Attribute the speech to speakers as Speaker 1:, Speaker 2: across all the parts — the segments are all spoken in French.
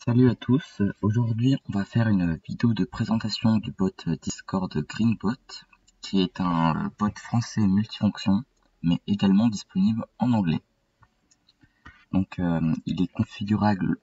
Speaker 1: Salut à tous, aujourd'hui on va faire une vidéo de présentation du bot Discord Greenbot, qui est un bot français multifonction, mais également disponible en anglais. Donc il est configurable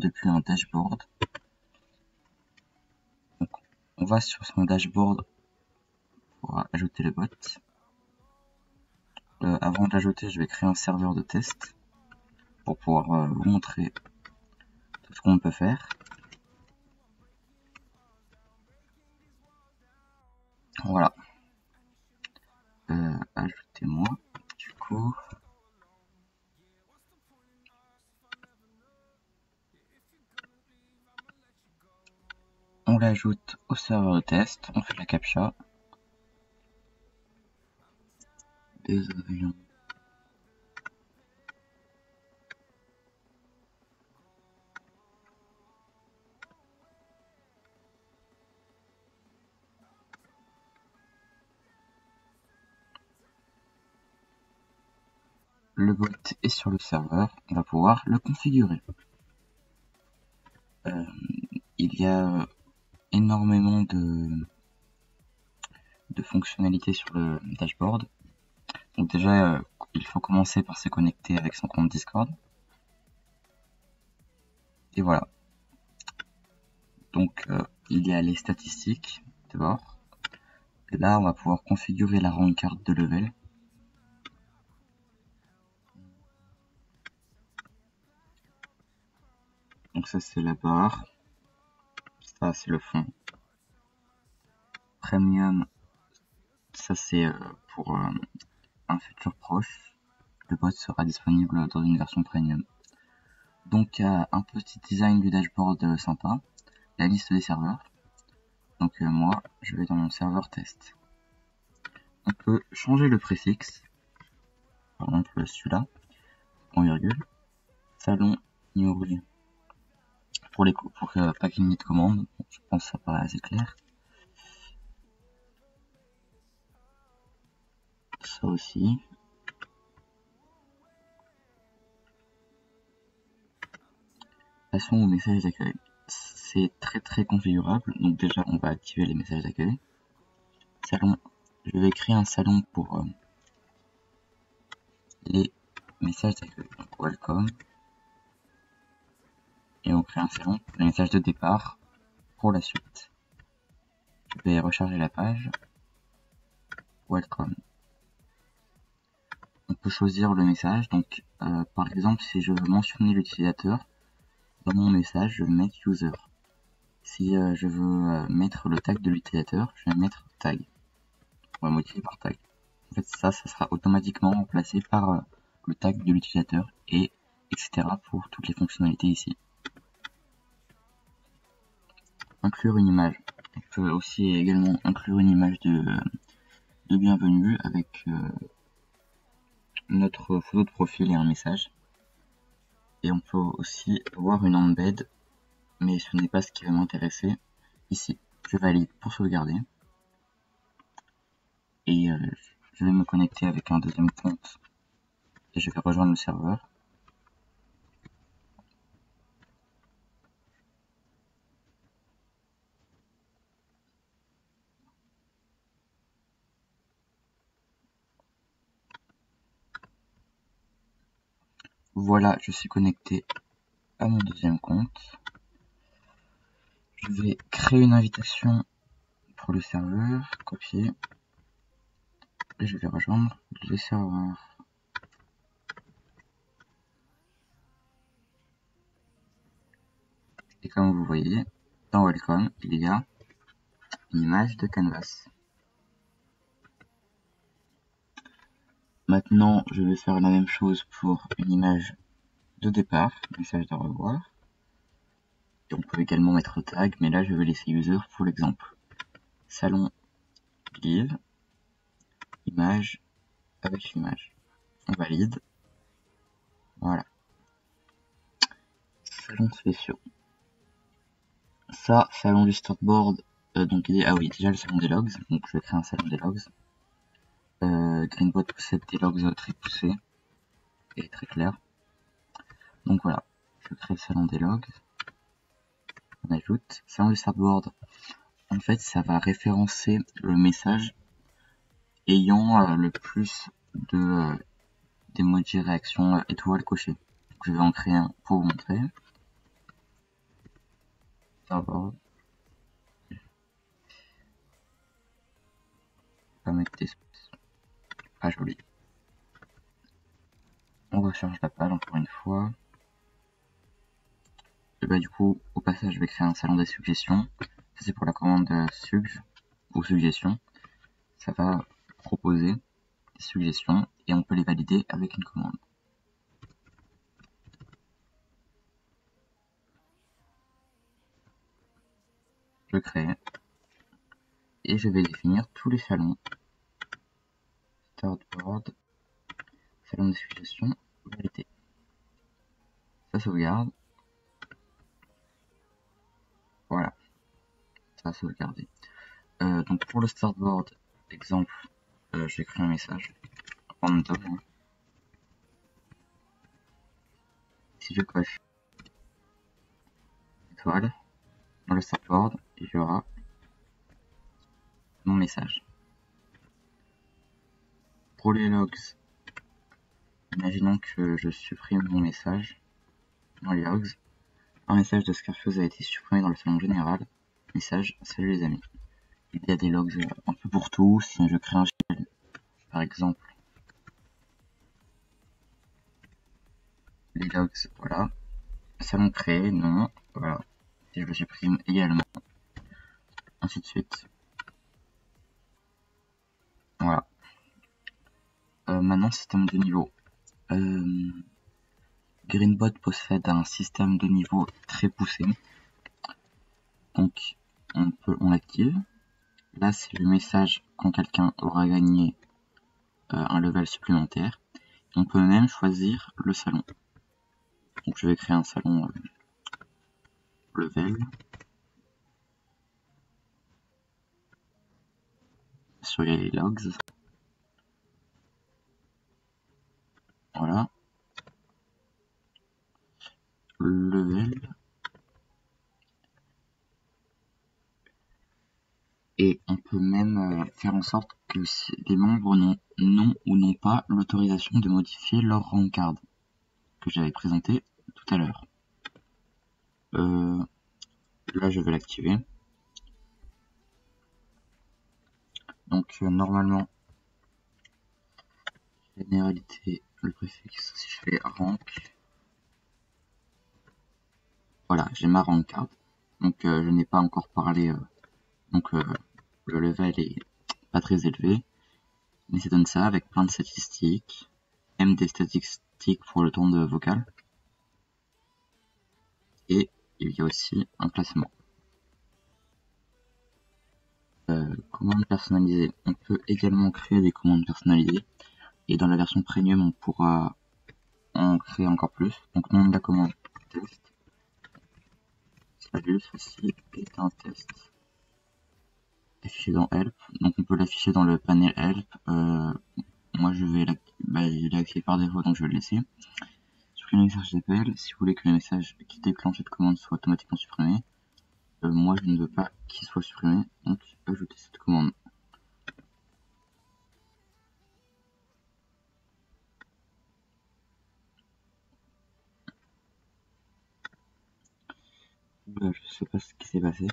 Speaker 1: depuis un dashboard. Donc on va sur son dashboard pour ajouter le bot. Avant de l'ajouter, je vais créer un serveur de test pour pouvoir vous montrer tout ce qu'on peut faire. Voilà. Ajoutez-moi, du coup. On l'ajoute au serveur de test, on fait la captcha. Des avions. Le bot est sur le serveur, on va pouvoir le configurer. Il y a énormément de fonctionnalités sur le dashboard. Donc déjà, il faut commencer par se connecter avec son compte Discord. Et voilà. Donc il y a les statistiques d'abord. Là, on va pouvoir configurer la rank card de level. Donc ça c'est la barre. Ça c'est le fond. Premium, ça c'est pour un futur proche. Le bot sera disponible dans une version premium. Donc un petit design du dashboard sympa, la liste des serveurs. Donc moi je vais dans mon serveur test. On peut changer le préfixe, par exemple celui-là, point virgule, salon Niori pour pas qu'il n'y ait de commande. Je pense que ça paraît assez clair. Ça aussi. Passons aux messages d'accueil. C'est très configurable, donc déjà on va activer les messages d'accueil. Salon, je vais créer un salon pour les messages d'accueil. Donc welcome. Et on crée un salon pour les messages de départ pour la suite. Je vais recharger la page. Welcome. On peut choisir le message. Donc par exemple, si je veux mentionner l'utilisateur, dans mon message, je vais mettre user. Si je veux mettre le tag de l'utilisateur, je vais mettre tag. On va modifier par tag. En fait, ça sera automatiquement remplacé par le tag de l'utilisateur et etc. pour toutes les fonctionnalités ici. Inclure une image. On peut aussi également inclure une image de bienvenue avec notre photo de profil et un message. Et on peut aussi voir une embed, mais ce n'est pas ce qui va m'intéresser ici. Je valide pour sauvegarder. Et je vais me connecter avec un deuxième compte et je vais rejoindre le serveur. Voilà, je suis connecté à mon deuxième compte. Je vais créer une invitation pour le serveur, copier, et je vais rejoindre le serveur. Et comme vous voyez, dans Welcome, il y a une image de Canvas. Maintenant, je vais faire la même chose pour une image de départ, message de revoir. Et on peut également mettre tag, mais là je vais laisser user pour l'exemple. Salon give, image avec image. On valide. Voilà. Salon spéciaux. Ça, salon du storyboard. Donc ah oui, déjà le salon des logs. Donc je vais créer un salon des logs. Greenbot possède des logs très poussés et très clairs. Donc voilà, je crée le salon des logs. on ajoute. Salon du startboard, en fait ça va référencer le message ayant le plus de d'emoji réaction étoile coché. Donc, je vais en créer un pour vous montrer. Startboard. On va mettre des pas joli. On recharge la page encore une fois. Et bah du coup, au passage, je vais créer un salon des suggestions. Ça c'est pour la commande sugg ou suggestion. Ça va proposer des suggestions et on peut les valider avec une commande. Je crée et je vais définir tous les salons. Startboard, salon des suggestions, valider. Ça sauvegarde. Voilà, ça a sauvegardé. Donc pour le startboard, exemple, je vais créer un message. Random. Si je coche étoile dans le startboard, il y aura mon message. Pour les logs, imaginons que je supprime mon message dans les logs. Un message de Scarfuse a été supprimé dans le salon général. Message, salut les amis. Il y a des logs un peu pour tout. Si je crée un shell, par exemple, les logs, voilà. Salon créé, non, voilà. Si je le supprime également, ainsi de suite. Voilà. Maintenant, système de niveau. Greenbot possède un système de niveau très poussé. Donc, on l'active. Là, c'est le message quand quelqu'un aura gagné un level supplémentaire. On peut même choisir le salon. Donc, je vais créer un salon level. Sur les logs. Voilà. Level. Et on peut même faire en sorte que les membres n'ont ou n'ont pas l'autorisation de modifier leur rank card que j'avais présenté tout à l'heure. Là, je vais l'activer. Donc, normalement, généralité, le préfixe, si je fais rank, voilà, j'ai ma rank card. Donc, je n'ai pas encore parlé, donc le level est pas très élevé, mais ça donne ça avec plein de statistiques, même des statistiques pour le temps de vocal. Et il y a aussi un classement. Commandes personnalisées. On peut également créer des commandes personnalisées. Et dans la version premium, on pourra en créer encore plus. Donc, nom de la commande, test. Salut, ceci est un test. Affiché dans help. Donc, on peut l'afficher dans le panel help. Moi, je vais il est activé par défaut, donc je vais le laisser. Supprimer le message d'appel. Si vous voulez que le message qui déclenche cette commande soit automatiquement supprimé. Moi, je ne veux pas qu'il soit supprimé. Donc, ajouter cette commande. Je sais pas ce qui s'est passé.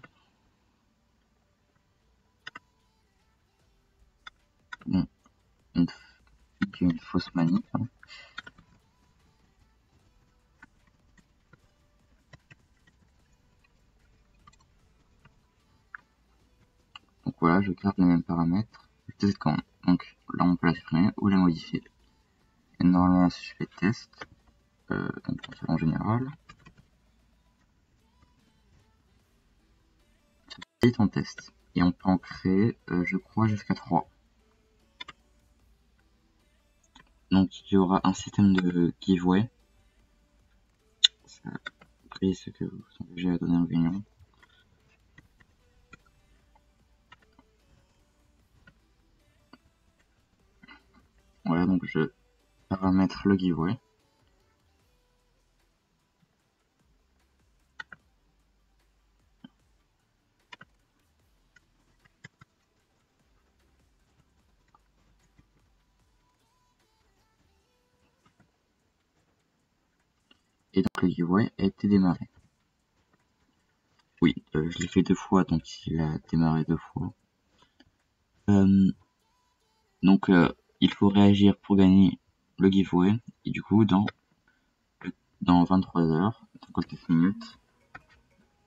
Speaker 1: Bon, une fausse manip. Hein. Donc voilà, je garde les mêmes paramètres. Test commande. Donc là, on peut la supprimer ou la modifier. Et normalement, si je fais test, donc en général, c'est en test. Et on peut en créer, je crois, jusqu'à 3. Donc il y aura un système de giveaway. Ça pris ce que vous engagez à donner en gagnant. Voilà, donc je paramètre le giveaway. Et donc le giveaway a été démarré. Oui, je l'ai fait 2 fois, donc il a démarré 2 fois. Donc il faut réagir pour gagner le giveaway. Et du coup, dans 23 heures, 59 minutes,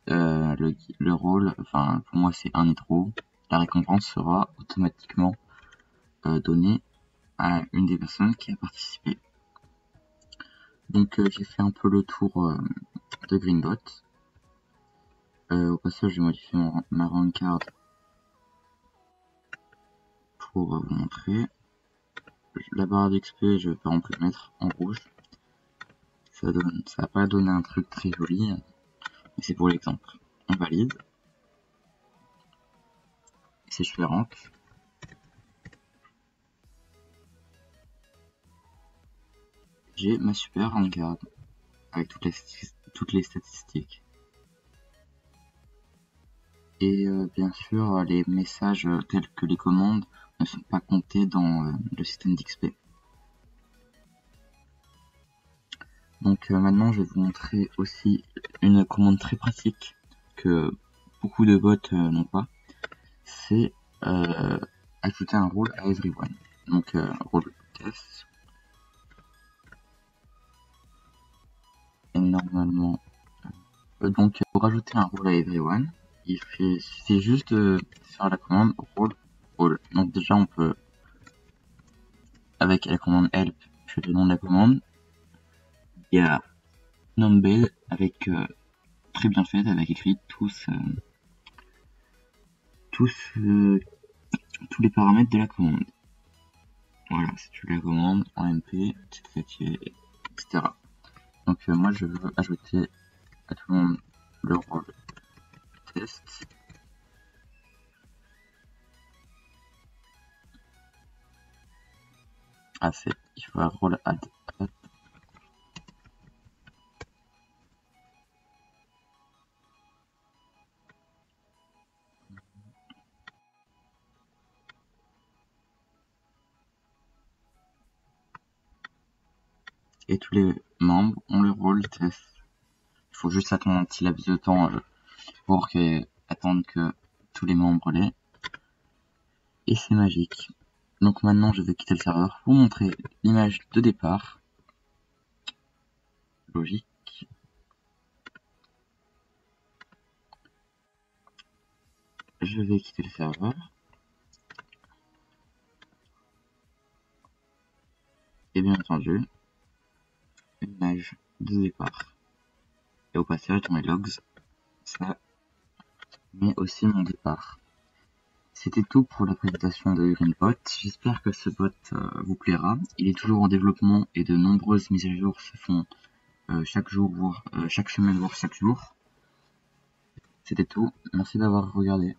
Speaker 1: le rôle, enfin pour moi c'est un et trop, la récompense sera automatiquement donnée à une des personnes qui a participé. Donc j'ai fait un peu le tour de Greenbot. Au passage, j'ai modifié ma rank card pour vous montrer. La barre d'XP, je vais par exemple le mettre en rouge. Ça va pas donner un truc très joli, mais c'est pour l'exemple. On valide. Si je fais rank, j'ai ma super rank card avec toutes les statistiques. Et bien sûr, les messages tels que les commandes ne sont pas comptés dans le système d'XP. Donc maintenant, je vais vous montrer aussi une commande très pratique que beaucoup de bots n'ont pas. C'est ajouter un rôle à everyone. Donc rôle test. Et normalement, donc pour ajouter un rôle à everyone, il suffit juste de faire la commande rôle. Donc déjà on peut, avec la commande help, je fais le nom de la commande. Il y a numbell avec très bien fait, avec écrit tous les paramètres de la commande. Voilà, si tu la commandes en MP, etc. Donc moi je veux ajouter à tout le monde le rôle test. Ah c'est, il faut un rôle add. Et tous les membres ont le rôle test. Il faut juste attendre un petit laps de temps pour attendre que tous les membres l'aient. Et c'est magique. Donc maintenant je vais quitter le serveur pour vous montrer l'image de départ. Logique. Je vais quitter le serveur. Et bien entendu, l'image de départ. Et au passage dans les logs, ça met aussi mon départ. C'était tout pour la présentation de Greenbot. J'espère que ce bot vous plaira. Il est toujours en développement et de nombreuses mises à jour se font chaque jour, voire chaque semaine, voire chaque jour. C'était tout. Merci d'avoir regardé.